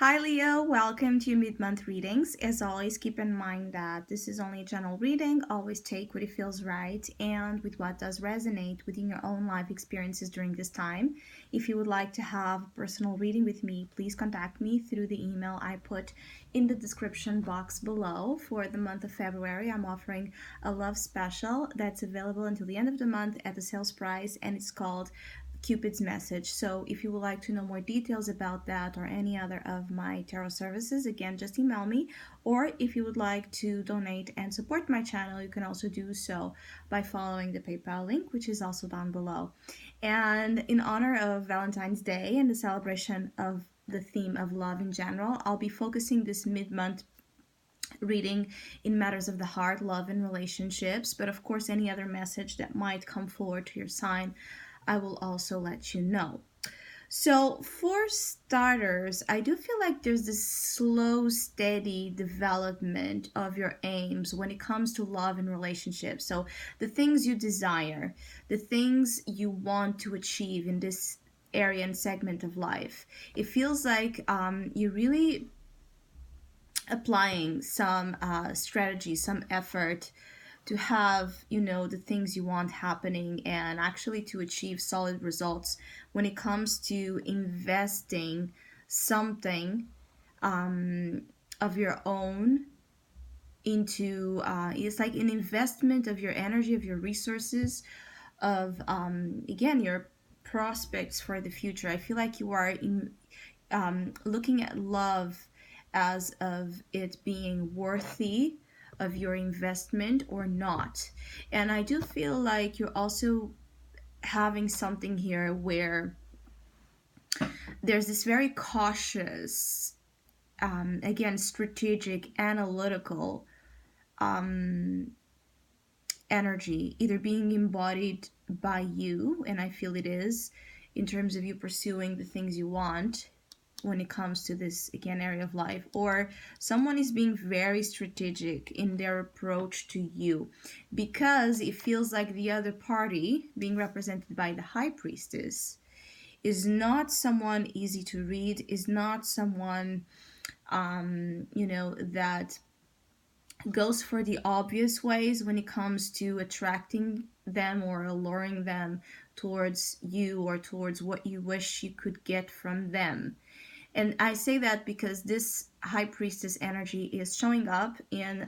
Hi Leo, welcome to your mid-month readings. As always, keep in mind that this is only a general reading. Always take what it feels right and with what does resonate within your own life experiences during this time. If you would like to have a personal reading with me, please contact me through the email I put in the description box below. For the month of February, I'm offering a love special that's available until the end of the month at the sales price, and it's called Cupid's Message. So if you would like to know more details about that or any other of my tarot services, again, just email me. Or if you would like to donate and support my channel, you can also do so by following the PayPal link, which is also down below. And in honor of Valentine's Day and the celebration of the theme of love in general, I'll be focusing this mid-month reading in matters of the heart, love, and relationships. But of course, any other message that might come forward to your sign, I will also let you know. So, for starters, I do feel like there's this slow, steady development of your aims when it comes to love and relationships. So, the things you desire, the things you want to achieve in this area and segment of life. It feels like you really applying some strategy, some effort to have, the things you want happening and actually to achieve solid results when it comes to investing something of your own into it's like an investment of your energy, of your resources, of again your prospects for the future. I feel like you are looking at love as of it being worthy of your investment or not. And I do feel like you're also having something here where there's this very cautious, again, strategic, analytical energy either being embodied by you, and I feel it is, in terms of you pursuing the things you want when it comes to this, again, area of life, or someone is being very strategic in their approach to you, because it feels like the other party, being represented by the high priestess, is not someone easy to read, is not someone that goes for the obvious ways when it comes to attracting them or alluring them towards you or towards what you wish you could get from them. And I say that because this high priestess energy is showing up in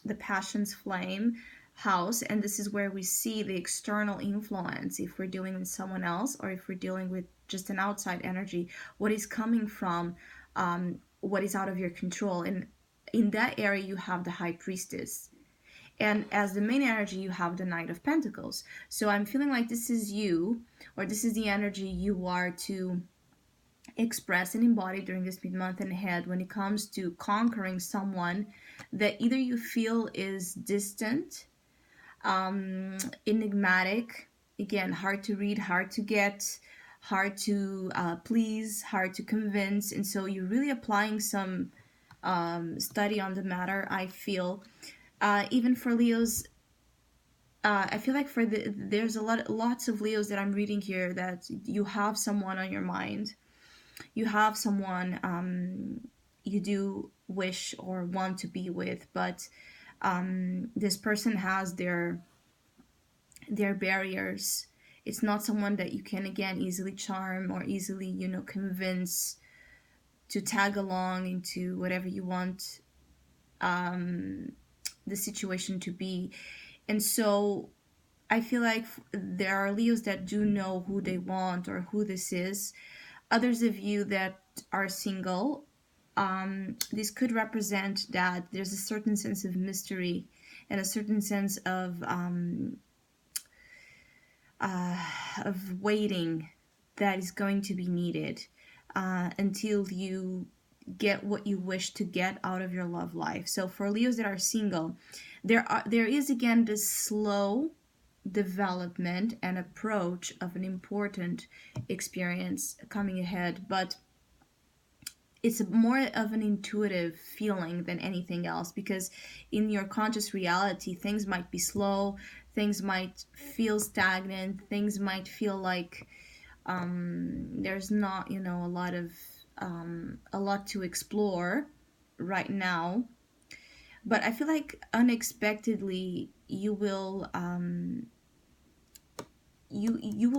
the passion's flame house, and this is where we see the external influence, if we're dealing with someone else or if we're dealing with just an outside energy, what is coming from what is out of your control. And in that area you have the high priestess, and as the main energy you have the Knight of Pentacles. So I'm feeling like this is you, or this is the energy you are to express and embody during this mid-month and ahead when it comes to conquering someone that either you feel is distant, enigmatic, again, hard to read, hard to get, hard to please, hard to convince. And so you're really applying some study on the matter, I feel. Even for Leos, I feel like there's lots of Leos that I'm reading here that you have someone on your mind. You have someone you do wish or want to be with, but this person has their barriers. It's not someone that you can, again, easily charm or easily, convince to tag along into whatever you want the situation to be. And so I feel like there are Leos that do know who they want or who this is. Others of you that are single, this could represent that there's a certain sense of mystery and a certain sense of waiting that is going to be needed until you get what you wish to get out of your love life. So for Leos that are single, there is again this slow development and approach of an important experience coming ahead, but it's more of an intuitive feeling than anything else, because in your conscious reality things might be slow, things might feel stagnant, things might feel like there's not a lot of a lot to explore right now. But I feel like unexpectedly you will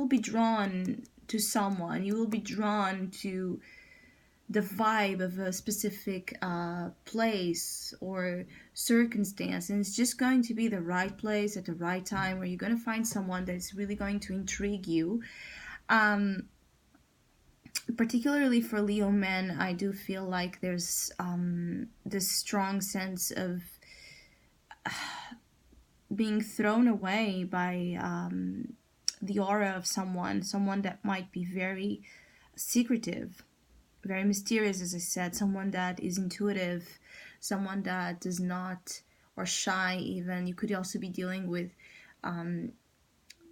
be drawn to someone. You will be drawn to the vibe of a specific place or circumstance, and it's just going to be the right place at the right time where you're going to find someone that's really going to intrigue you. um, Particularly for Leo men, I do feel like there's this strong sense of being thrown away by the aura of someone that might be very secretive, very mysterious, as I said, someone that is intuitive, someone that does not, or shy even. You could also be dealing with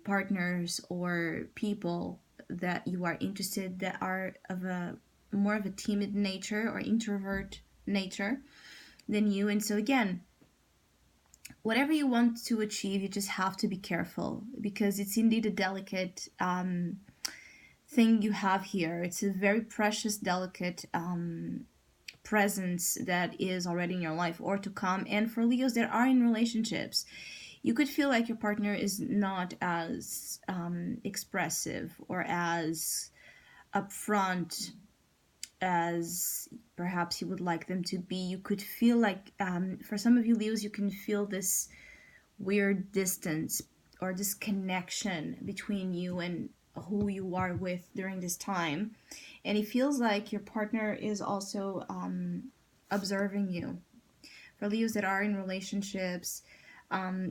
partners or people that you are interested that are of a more of a timid nature or introvert nature than you. And so again, whatever you want to achieve, you just have to be careful because it's indeed a delicate thing you have here. It's a very precious, delicate presence that is already in your life or to come. And for Leos that are in relationships, you could feel like your partner is not as expressive or as upfront as perhaps you would like them to be. You could feel like, for some of you Leos, you can feel this weird distance or disconnection between you and who you are with during this time. And it feels like your partner is also observing you. For Leos that are in relationships,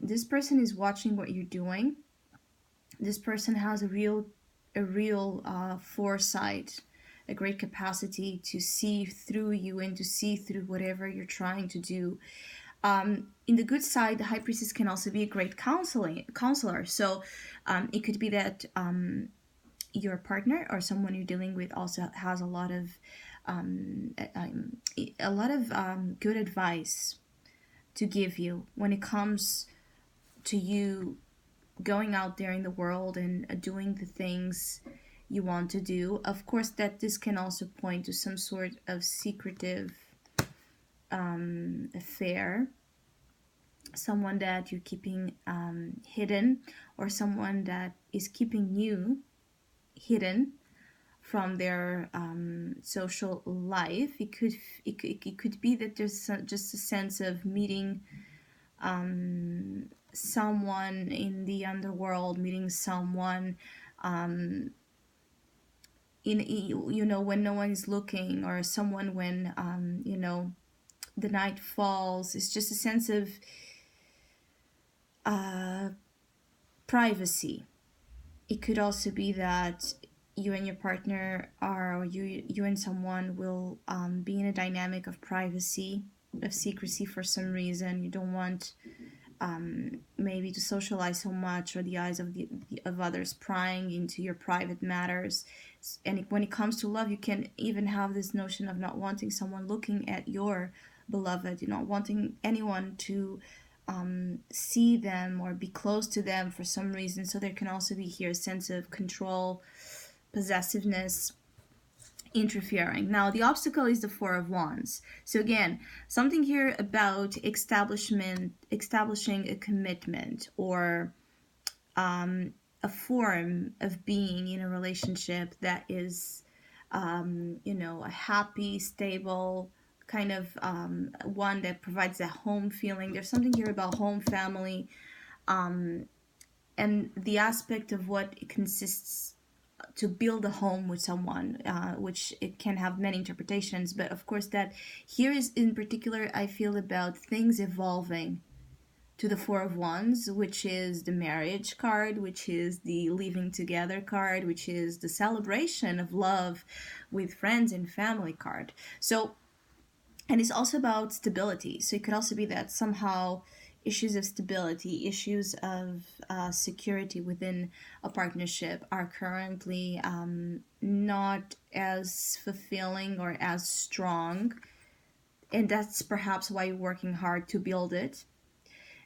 this person is watching what you're doing. This person has a real foresight, a great capacity to see through you and to see through whatever you're trying to do. In the good side, the high priestess can also be a great counselor. So it could be that your partner or someone you're dealing with also has a lot of good advice to give you when it comes to you going out there in the world and doing the things you want to do. Of course, that this can also point to some sort of secretive affair, someone that you're keeping hidden, or someone that is keeping you hidden from their social life. It could be that there's just a sense of meeting someone in the underworld, meeting someone in when no one is looking, or someone when the night falls. It's just a sense of privacy. It could also be that you and your partner are, or you and someone will be in a dynamic of privacy, of secrecy for some reason. You don't want maybe to socialize so much, or the eyes of others prying into your private matters. And when it comes to love, you can even have this notion of not wanting someone looking at your beloved. You're not wanting anyone to see them or be close to them for some reason. So there can also be here a sense of control, possessiveness, interfering. Now, the obstacle is the Four of Wands. So again, something here about establishing a commitment, or a form of being in a relationship that is, a happy, stable kind of one that provides a home feeling. There's something here about home, family, and the aspect of what it consists to build a home with someone, which it can have many interpretations. But of course, that here is in particular, I feel about things evolving to the Four of Wands, which is the marriage card, which is the living together card, which is the celebration of love with friends and family card. So, and it's also about stability. So it could also be that somehow issues of stability, issues of security within a partnership are currently not as fulfilling or as strong. And that's perhaps why you're working hard to build it.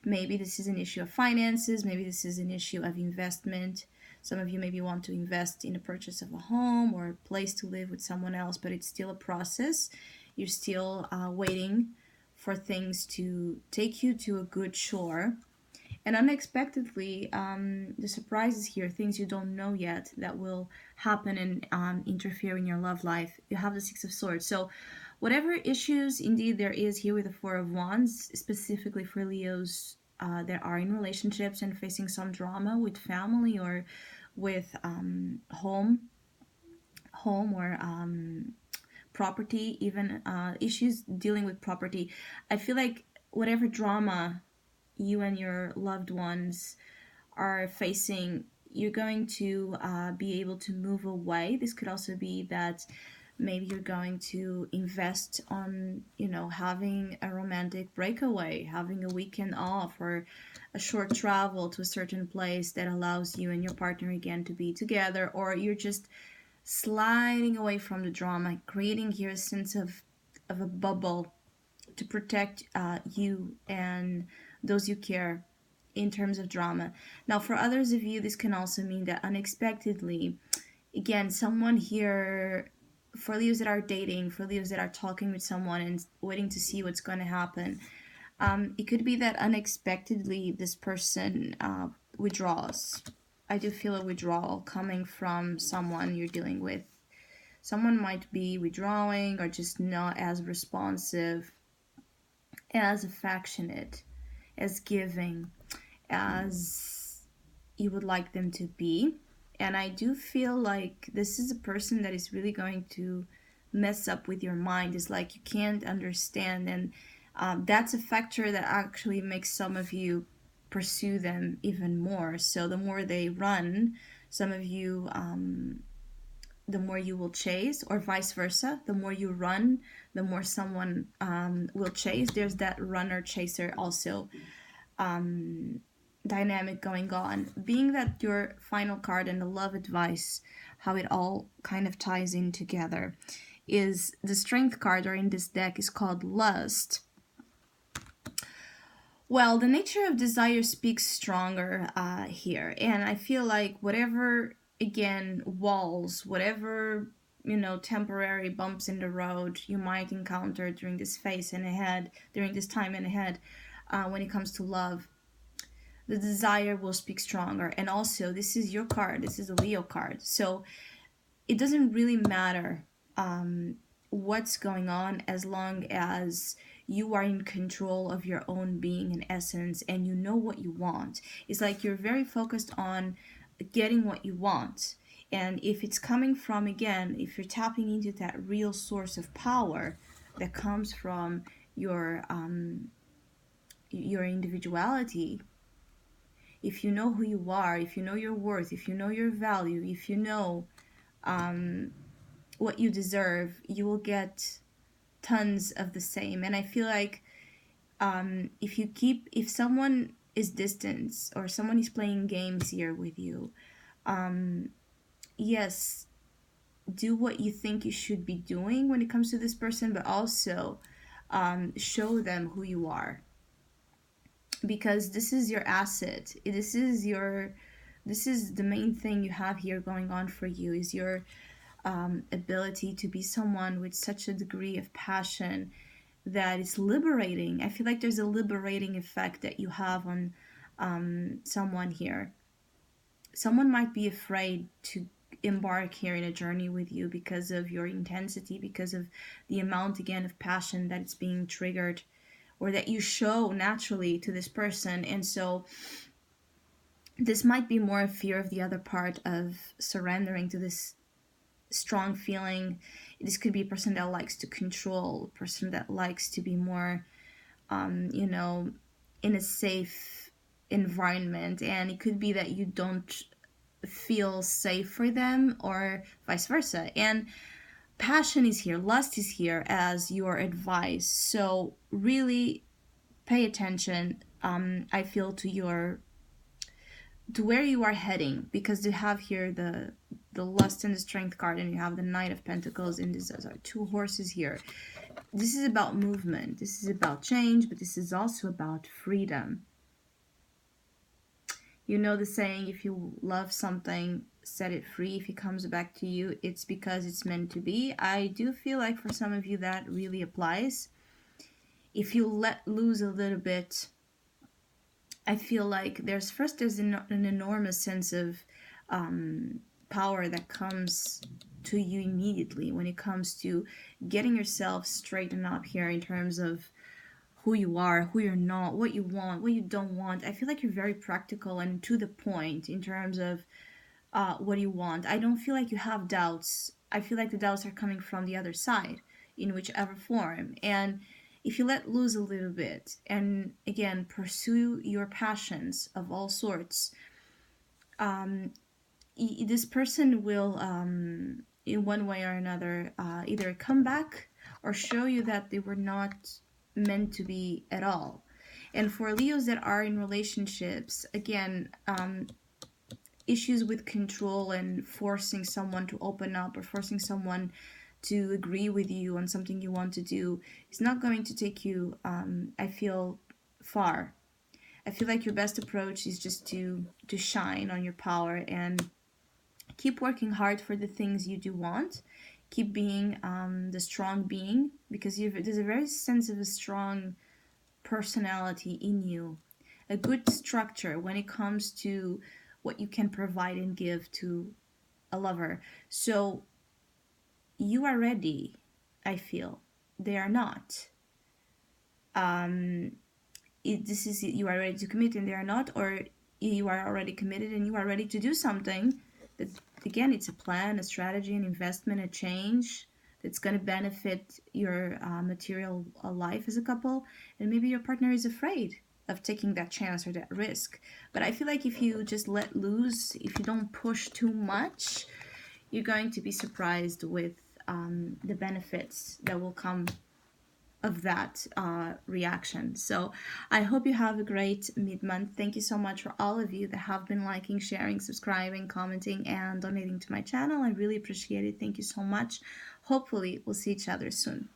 Maybe this is an issue of finances, maybe this is an issue of investment. Some of you maybe want to invest in a purchase of a home or a place to live with someone else, but it's still a process. You're still waiting for things to take you to a good shore. And unexpectedly, the surprises here, things you don't know yet that will happen and interfere in your love life. You have the Six of Swords. So, whatever issues indeed there is here with the Four of Wands, specifically for Leos that are in relationships and facing some drama with family or with home or property, even issues dealing with property. I feel like whatever drama you and your loved ones are facing, you're going to be able to move away. This could also be that maybe you're going to invest on, having a romantic breakaway, having a weekend off, or a short travel to a certain place that allows you and your partner again to be together, or you're just sliding away from the drama, creating here a sense of a bubble to protect you and those you care in terms of drama. Now, for others of you, this can also mean that unexpectedly, again, someone here, for Leos that are dating, for Leos that are talking with someone and waiting to see what's going to happen, it could be that unexpectedly this person withdraws. I do feel a withdrawal coming from someone you're dealing with. Someone might be withdrawing or just not as responsive, as affectionate, as giving as you would like them to be. And I do feel like this is a person that is really going to mess up with your mind. It's like you can't understand. And that's a factor that actually makes some of you pursue them even more. So the more they run, some of you, the more you will chase, or vice versa. The more you run, the more someone will chase. There's that runner chaser also dynamic going on. Being that your final card and the love advice, how it all kind of ties in together, is the strength card, or in this deck is called lust. Well, the nature of desire speaks stronger here, and I feel like whatever, again, walls, whatever, temporary bumps in the road you might encounter during this phase and ahead, during this time and ahead, when it comes to love, the desire will speak stronger. And also, this is your card, this is a Leo card, so it doesn't really matter what's going on, as long as you are in control of your own being and essence, and you know what you want. It's like you're very focused on getting what you want. And if it's coming from, again, if you're tapping into that real source of power that comes from your individuality, if you know who you are, if you know your worth, if you know your value, if you know what you deserve, you will get tons of the same. And I feel like if someone is distant or someone is playing games here with you, yes, do what you think you should be doing when it comes to this person, but also show them who you are, because this is your asset. This is the main thing you have here going on for you, is your ability to be someone with such a degree of passion that is liberating. I feel like there's a liberating effect that you have on someone here. Someone might be afraid to embark here in a journey with you because of your intensity, because of the amount, again, of passion that is being triggered or that you show naturally to this person. And so this might be more a fear of the other part of surrendering to this strong feeling. This could be a person that likes to control, a person that likes to be more, in a safe environment. And it could be that you don't feel safe for them, or vice versa. And passion is here, lust is here as your advice. So really pay attention, I feel, to where you are heading, because you have here the lust and the strength card, and you have the Knight of Pentacles, and these are two horses here. This is about movement, this is about change, but this is also about freedom. You know the saying, if you love something, set it free. If it comes back to you, it's because it's meant to be. I do feel like for some of you that really applies. If you let loose a little bit, I feel like there's an enormous sense of power that comes to you immediately when it comes to getting yourself straightened up here in terms of who you are, who you're not, what you want, what you don't want. I feel like you're very practical and to the point in terms of what you want. I don't feel like you have doubts. I feel like the doubts are coming from the other side in whichever form. And if you let loose a little bit and again pursue your passions of all sorts, um, this person will, in one way or another, either come back or show you that they were not meant to be at all. And for Leos that are in relationships, again, issues with control and forcing someone to open up or forcing someone to agree with you on something you want to do is not going to take you, I feel, far. I feel like your best approach is just to shine on your power and keep working hard for the things you do want. Keep being the strong being because there's a very sense of a strong personality in you, a good structure when it comes to what you can provide and give to a lover. So you are ready, I feel. They are not. Um, this is you are ready to commit and they are not, or you are already committed and you are ready to do something that, again, it's a plan, a strategy, an investment, a change that's going to benefit your material life as a couple, and maybe your partner is afraid of taking that chance or that risk. But I feel like if you just let loose, if you don't push too much, you're going to be surprised with the benefits that will come of that reaction. So I hope you have a great mid-month. Thank you so much for all of you that have been liking, sharing, subscribing, commenting, and donating to my channel. I really appreciate it. Thank you so much. Hopefully we'll see each other soon.